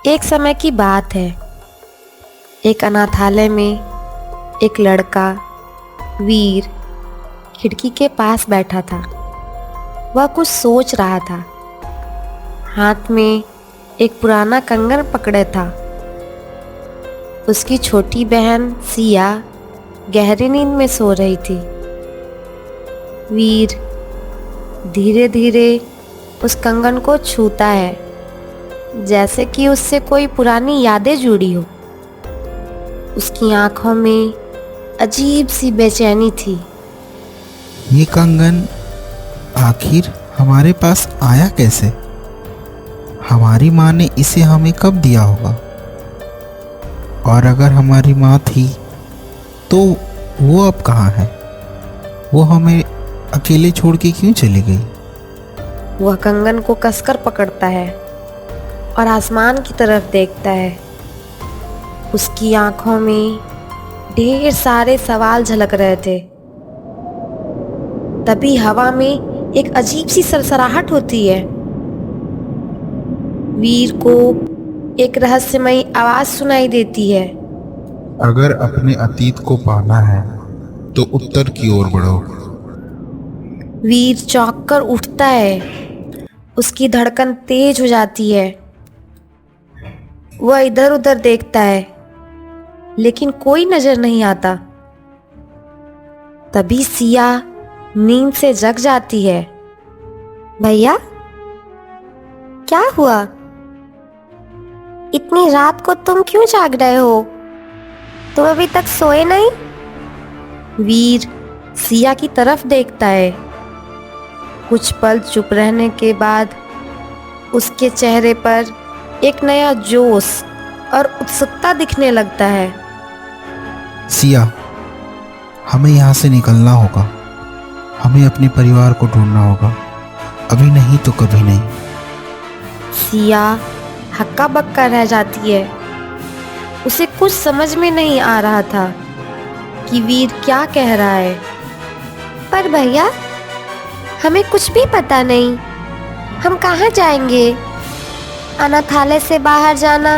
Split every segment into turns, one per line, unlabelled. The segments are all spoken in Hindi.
एक समय की बात है। एक अनाथालय में एक लड़का वीर खिड़की के पास बैठा था। वह कुछ सोच रहा था। हाथ में एक पुराना कंगन पकड़े था। उसकी छोटी बहन सिया गहरी नींद में सो रही थी। वीर धीरे धीरे उस कंगन को छूता है, जैसे कि उससे कोई पुरानी यादें जुड़ी हो। उसकी आंखों में अजीब सी बेचैनी थी।
ये कंगन आखिर हमारे पास आया कैसे? हमारी माँ ने इसे हमें कब दिया होगा? और अगर हमारी माँ थी तो वो अब कहाँ है? वो हमें अकेले छोड़ के क्यों चली गई?
वह कंगन को कसकर पकड़ता है और आसमान की तरफ देखता है। उसकी आंखों में ढेर सारे सवाल झलक रहे थे। तभी हवा में एक अजीब सी सरसराहट होती है। वीर को एक रहस्यमयी आवाज सुनाई देती है।
अगर अपने अतीत को पाना है तो उत्तर की ओर बढ़ो।
वीर चौंक कर उठता है। उसकी धड़कन तेज हो जाती है। वह इधर उधर देखता है, लेकिन कोई नजर नहीं आता। तभी सिया नींद से जग जाती है। भैया, क्या हुआ? इतनी रात को तुम क्यों जाग रहे हो? तुम अभी तक सोए नहीं? वीर सिया की तरफ देखता है। कुछ पल चुप रहने के बाद उसके चेहरे पर एक नया जोश और उत्सुकता दिखने लगता है।
सिया, हमें यहाँ से निकलना होगा। हमें अपने परिवार को ढूंढना होगा। अभी नहीं तो कभी नहीं।
सिया हक्का बक्का रह जाती है। उसे कुछ समझ में नहीं आ रहा था कि वीर क्या कह रहा है। पर भैया, हमें कुछ भी पता नहीं। हम कहाँ जाएंगे? अनाथालय से बाहर जाना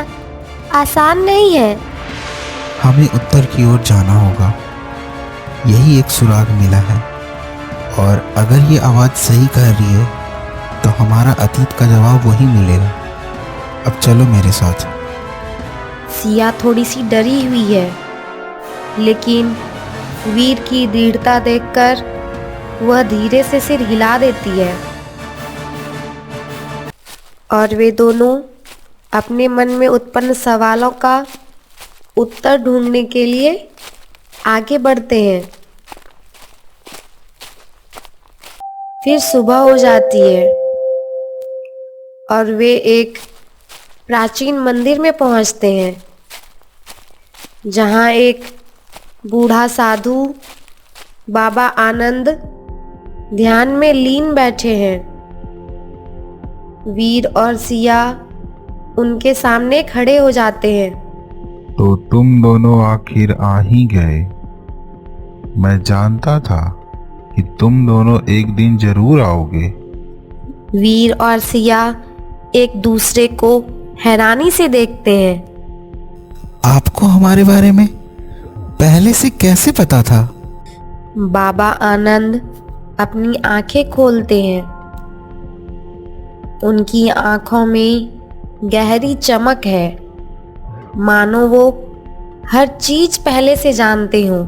आसान नहीं है।
हमें उत्तर की ओर जाना होगा। यही एक सुराग मिला है, और अगर ये आवाज़ सही कह रही है तो हमारा अतीत का जवाब वही मिलेगा। अब चलो मेरे साथ।
सिया थोड़ी सी डरी हुई है, लेकिन वीर की दृढ़ता देखकर वह धीरे से सिर हिला देती है और वे दोनों अपने मन में उत्पन्न सवालों का उत्तर ढूंढने के लिए आगे बढ़ते हैं। फिर सुबह हो जाती है और वे एक प्राचीन मंदिर में पहुंचते हैं, जहां एक बूढ़ा साधु बाबा आनंद ध्यान में लीन बैठे हैं। वीर और सिया उनके सामने खड़े हो जाते हैं।
तो तुम दोनों आखिर आ ही गए। मैं जानता था कि तुम दोनों एक दिन जरूर आओगे।
वीर और सिया एक दूसरे को हैरानी से देखते हैं।
आपको हमारे बारे में पहले से कैसे पता था?
बाबा आनंद अपनी आंखें खोलते हैं। उनकी आंखों में गहरी चमक है, मानो वो हर चीज पहले से जानते हो।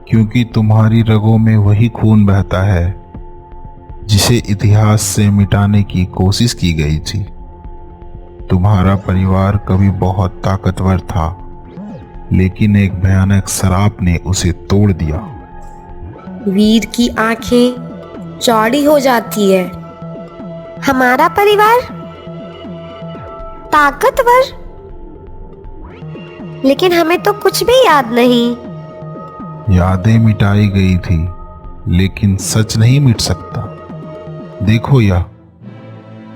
क्योंकि तुम्हारी रगों में वही खून बहता है जिसे इतिहास से मिटाने की कोशिश की गई थी। तुम्हारा परिवार कभी बहुत ताकतवर था, लेकिन एक भयानक श्राप ने उसे तोड़ दिया।
वीर की आंखें चौड़ी हो जाती है। हमारा परिवार ताकतवर? लेकिन हमें तो कुछ भी याद नहीं।
यादें मिटाई गई थी, लेकिन सच नहीं मिट सकता। देखो यह।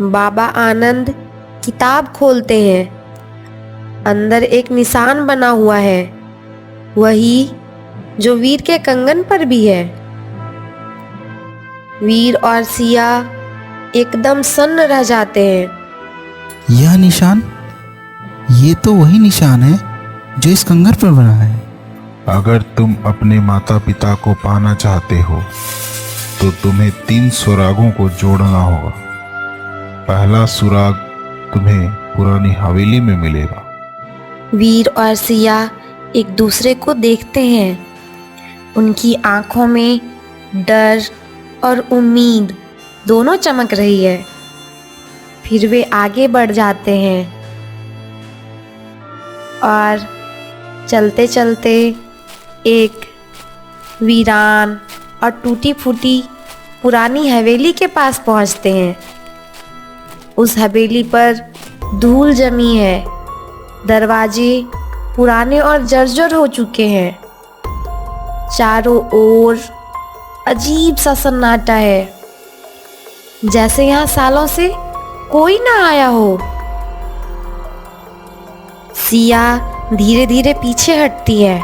बाबा आनंद किताब खोलते हैं। अंदर एक निशान बना हुआ है, वही जो वीर के कंगन पर भी है। वीर और सिया एकदम सन्न रह जाते हैं।
यह निशान ये तो वही निशान है जो इस कंगर पर बना है।
अगर तुम अपने माता पिता को पाना चाहते हो तो तुम्हें 3 सुरागों को जोड़ना होगा। पहला सुराग तुम्हें पुरानी हवेली में मिलेगा।
वीर और सिया एक दूसरे को देखते हैं। उनकी आंखों में डर और उम्मीद दोनों चमक रही है। फिर वे आगे बढ़ जाते हैं और चलते चलते एक वीरान और टूटी फूटी पुरानी हवेली के पास पहुंचते हैं। उस हवेली पर धूल जमी है, दरवाजे पुराने और जर्जर हो चुके हैं। चारों ओर अजीब सा सन्नाटा है, जैसे यहाँ सालों से कोई ना आया हो। सिया धीरे धीरे पीछे हटती है।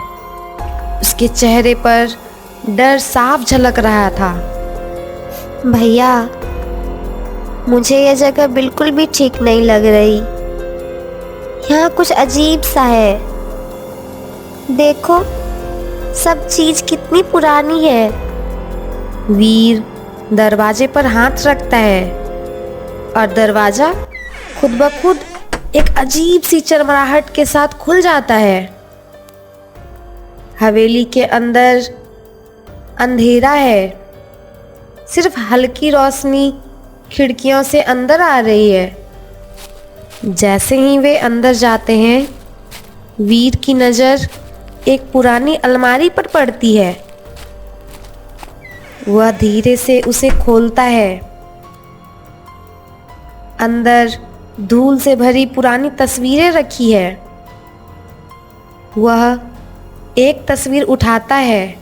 उसके चेहरे पर डर साफ झलक रहा था।
भैया, मुझे यह जगह बिल्कुल भी ठीक नहीं लग रही। यहाँ कुछ अजीब सा है। देखो, सब चीज कितनी पुरानी है।
वीर दरवाजे पर हाथ रखता है और दरवाजा खुद ब खुद एक अजीब सी चरमराहट के साथ खुल जाता है। हवेली के अंदर अंधेरा है, सिर्फ हल्की रोशनी खिड़कियों से अंदर आ रही है। जैसे ही वे अंदर जाते हैं, वीर की नज़र एक पुरानी अलमारी पर पड़ती है। वह धीरे से उसे खोलता है। अंदर धूल से भरी पुरानी तस्वीरें रखी है। वह एक तस्वीर उठाता है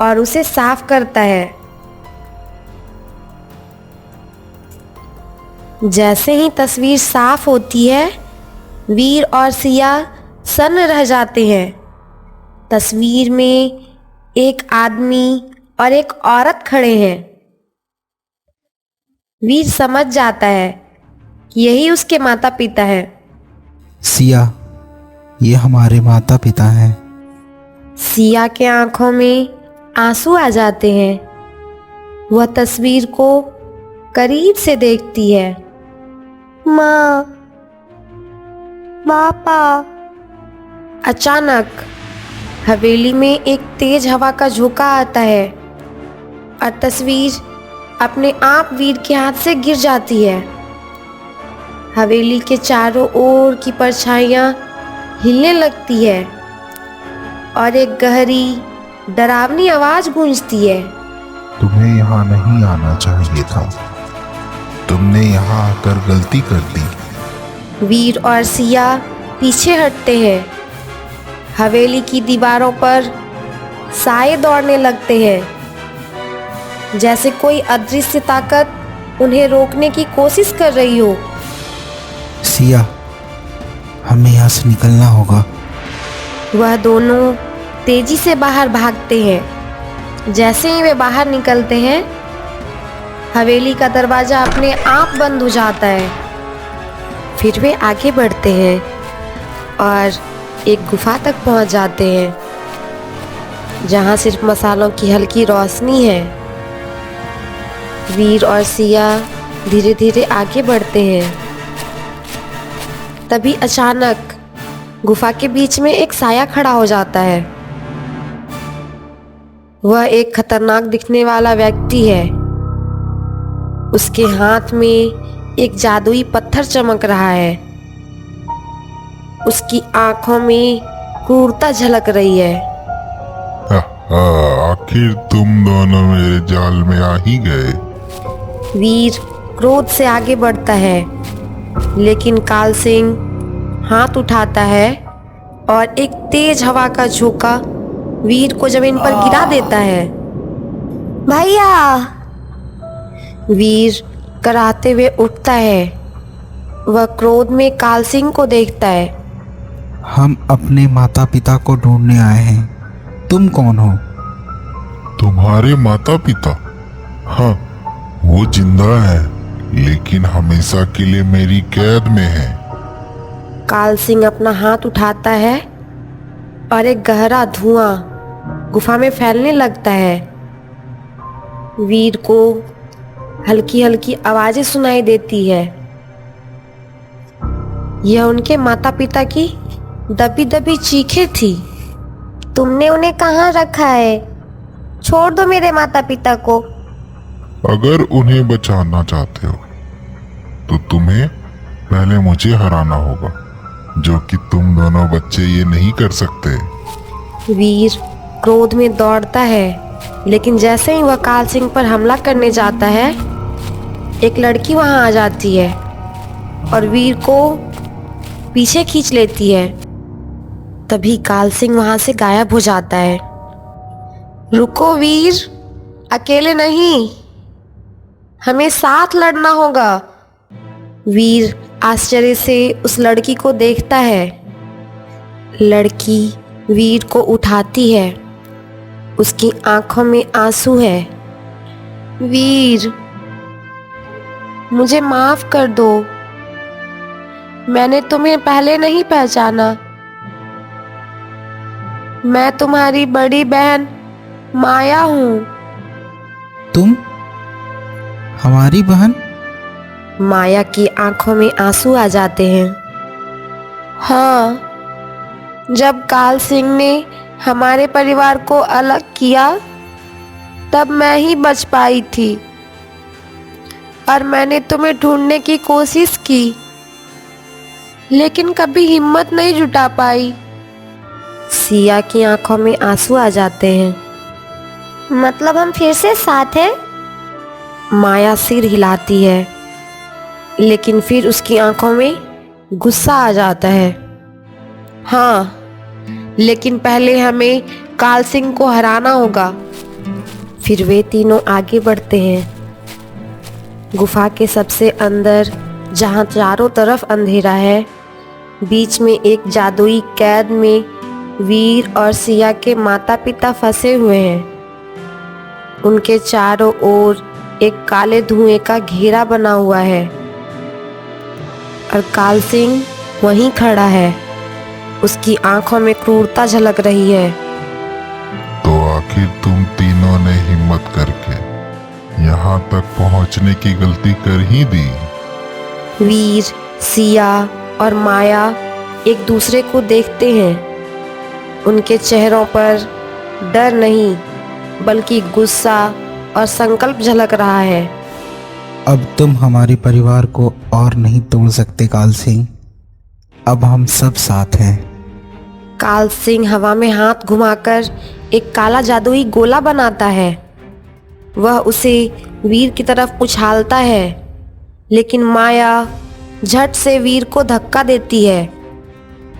और उसे साफ करता है। जैसे ही तस्वीर साफ होती है, वीर और सिया सन्न रह जाते हैं। तस्वीर में एक आदमी और एक औरत खड़े हैं। वीर समझ जाता है कि यही उसके माता पिता हैं।
सिया, ये हमारे माता पिता हैं।
सिया के आंखों में आंसू आ जाते हैं। वह तस्वीर को करीब से देखती है।
माँ, पापा।
अचानक हवेली में एक तेज हवा का झोंका आता है और तस्वीर अपने आप वीर के हाथ से गिर जाती है। हवेली के चारों ओर की परछाइयाँ हिलने लगती है और एक गहरी डरावनी आवाज गूंजती है।
तुम्हें यहाँ नहीं आना चाहिए था। तुमने यहाँ आकर गलती कर दी।
वीर और सिया पीछे हटते हैं। हवेली की दीवारों पर साए दौड़ने लगते हैं, जैसे कोई अदृश्य ताकत उन्हें रोकने की कोशिश कर रही हो।
सिया, हमें यहाँ से निकलना होगा।
वह दोनों तेजी से बाहर भागते हैं। जैसे ही वे बाहर निकलते हैं, हवेली का दरवाजा अपने आप बंद हो जाता है। फिर वे आगे बढ़ते हैं और एक गुफा तक पहुंच जाते हैं, जहां सिर्फ मसालों की हल्की रोशनी है। वीर और सिया धीरे धीरे आगे बढ़ते हैं। तभी अचानक गुफा के बीच में एक साया खड़ा हो जाता है। वह एक खतरनाक दिखने वाला व्यक्ति है। उसके हाथ में एक जादुई पत्थर चमक रहा है। उसकी आंखों में क्रूरता झलक रही है।
आखिर तुम दोनों मेरे जाल में आ ही गए।
वीर क्रोध से आगे बढ़ता है, लेकिन काल सिंह हाथ उठाता है और एक तेज हवा का झोंका वीर को जमीन पर गिरा देता है।
भैया!
वीर कराहते हुए उठता है। वह क्रोध में काल सिंह को देखता है।
हम अपने माता पिता को ढूंढने आए हैं। तुम कौन हो?
तुम्हारे माता पिता? हाँ, वो जिंदा है, लेकिन हमेशा के लिए मेरी कैद में है।
काल सिंह अपना हाथ उठाता है और एक गहरा धुआं गुफा में फैलने लगता है। वीर को हल्की हल्की आवाजें सुनाई देती है। यह उनके माता पिता की दबी दबी चीखें थी।
तुमने उन्हें कहाँ रखा है? छोड़ दो मेरे माता पिता को।
अगर उन्हें बचाना चाहते हो तो तुम्हें पहले मुझे हराना होगा, जो कि तुम दोनों बच्चे ये नहीं कर सकते।
वीर क्रोध में दौड़ता है, लेकिन जैसे ही वह काल सिंह पर हमला करने जाता है, एक लड़की वहां आ जाती है और वीर को पीछे खींच लेती है। तभी काल सिंह वहां से गायब हो जाता है। रुको वीर, अकेले नहीं, हमें साथ लड़ना होगा। वीर आश्चर्य से उस लड़की को देखता है। लड़की वीर को उठाती है। उसकी आंखों में आंसू है। वीर, मुझे माफ कर दो, मैंने तुम्हें पहले नहीं पहचाना। मैं तुम्हारी बड़ी बहन माया हूँ।
तुम हमारी बहन?
माया की आंखों में आंसू आ जाते हैं। हाँ, जब काल सिंह ने हमारे परिवार को अलग किया तब मैं ही बच पाई थी और मैंने तुम्हें ढूंढने की कोशिश की, लेकिन कभी हिम्मत नहीं जुटा पाई। सिया की आंखों में आंसू आ जाते हैं।
मतलब हम फिर से साथ हैं?
माया सिर हिलाती है, लेकिन फिर उसकी आंखों में गुस्सा आ जाता है। हाँ, लेकिन पहले हमें काल सिंह को हराना होगा। फिर वे तीनों आगे बढ़ते हैं। गुफा के सबसे अंदर, जहाँ चारों तरफ अंधेरा है, बीच में एक जादुई कैद में वीर और सिया के माता पिता फंसे हुए हैं। उनके चारों ओर एक काले धुएं का घेरा बना हुआ है और काल सिंह वहीं खड़ा है। उसकी आंखों में क्रूरता झलक रही है।
तो आखिर तुम तीनों ने हिम्मत करके यहाँ तक पहुँचने की गलती कर ही दी।
वीर, सिया और माया एक दूसरे को देखते हैं। उनके चेहरों पर डर नहीं, बल्कि गुस्सा और संकल्प झलक रहा है।
अब तुम हमारे परिवार को और नहीं तोड़ सकते काल सिंह। अब हम सब साथ हैं।
काल सिंह हवा में हाथ घुमाकर एक काला जादुई गोला बनाता है। वह उसे वीर की तरफ उछालता है, लेकिन माया झट से वीर को धक्का देती है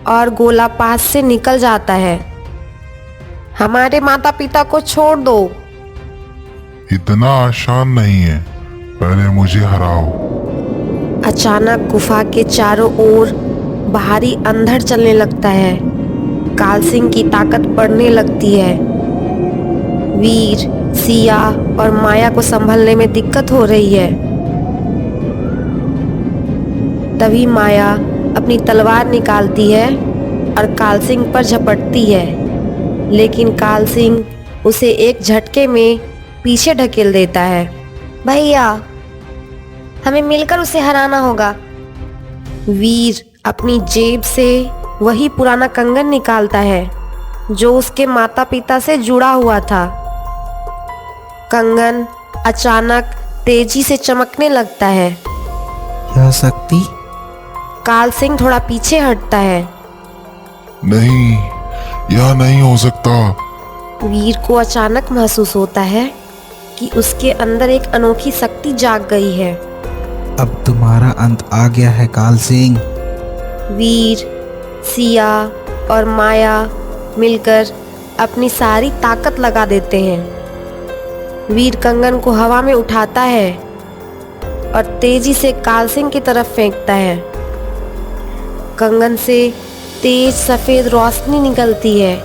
और गोला पास से निकल जाता है। हमारे माता पिता को छोड़ दो।
इतना आसान नहीं है, पहले मुझे हराओ।
अचानक गुफा के चारों ओर बाहरी अंधड़ चलने लगता है। काल सिंह की ताकत बढ़ने लगती है। वीर, सिया और माया को संभलने में दिक्कत हो रही है। तभी माया अपनी तलवार निकालती है और काल सिंह पर झपटती है, लेकिन काल सिंह उसे एक झटके में पीछे ढकेल देता है।
भैया, हमें मिलकर उसे हराना होगा।
वीर अपनी जेब से वही पुराना कंगन निकालता है जो उसके माता पिता से जुड़ा हुआ था। कंगन अचानक तेजी से चमकने लगता है।
यह शक्ति?
काल सिंह थोड़ा पीछे हटता है।
नहीं, यह नहीं हो सकता।
वीर को अचानक महसूस होता है कि उसके अंदर एक अनोखी शक्ति जाग गई है।
अब तुम्हारा अंत आ गया है काल सिंह।
वीर, सिया और माया मिलकर अपनी सारी ताकत लगा देते हैं। वीर कंगन को हवा में उठाता है और तेजी से काल सिंह की तरफ फेंकता है। कंगन से तेज सफेद रोशनी निकलती है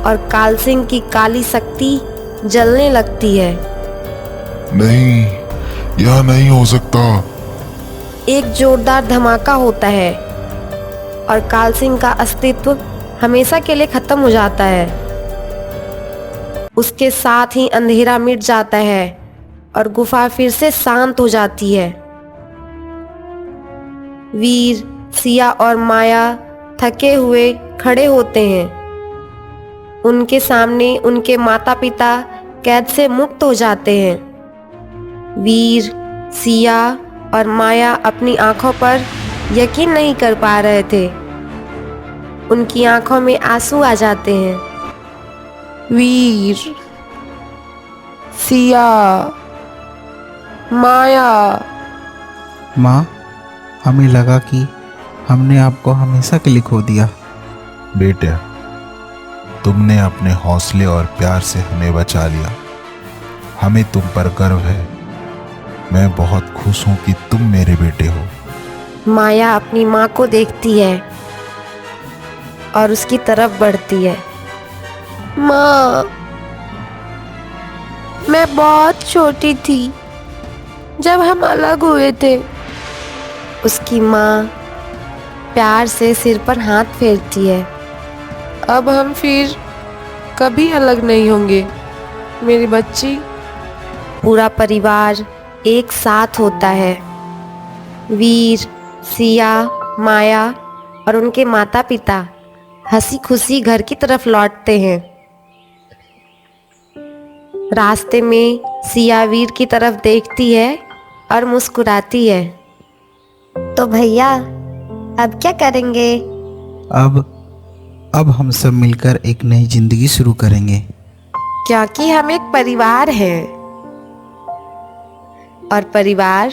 और काल सिंह की काली शक्ति जलने लगती है।
नहीं, यह नहीं हो सकता।
एक जोरदार धमाका होता है और काल सिंह का अस्तित्व हमेशा के लिए खत्म हो जाता है। उसके साथ ही अंधेरा मिट जाता है और गुफा फिर से शांत हो जाती है। वीर, सिया और माया थके हुए खड़े होते हैं। उनके सामने उनके माता पिता कैद से मुक्त हो जाते हैं। वीर, सिया और माया अपनी आंखों पर यकीन नहीं कर पा रहे थे। उनकी आंखों में आंसू आ जाते हैं।
वीर, सिया, माया।
माँ, हमें लगा कि हमने आपको हमेशा के लिए खो दिया।
बेटे, तुमने अपने हौसले और प्यार से हमें बचा लिया। हमें तुम पर गर्व है। मैं बहुत खुश हूं कि तुम मेरे बेटे हो।
माया अपनी माँ को देखती है और उसकी तरफ बढ़ती है।
माँ, मैं बहुत छोटी थी जब हम अलग हुए थे।
उसकी माँ प्यार से सिर पर हाथ फेरती है।
अब हम फिर कभी अलग नहीं होंगे मेरी बच्ची।
पूरा परिवार एक साथ होता है। वीर, सिया, माया और उनके माता पिता हंसी खुशी घर की तरफ लौटते हैं। रास्ते में सिया वीर की तरफ देखती है और मुस्कुराती है।
तो भैया अब क्या करेंगे?
अब हम सब मिलकर एक नई जिंदगी शुरू करेंगे।
क्योंकि हम एक परिवार हैं और परिवार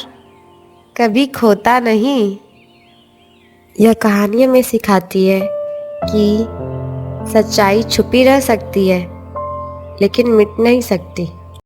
कभी खोता नहीं। यह कहानी हमें सिखाती है कि सच्चाई छुपी रह सकती है लेकिन मिट नहीं सकती।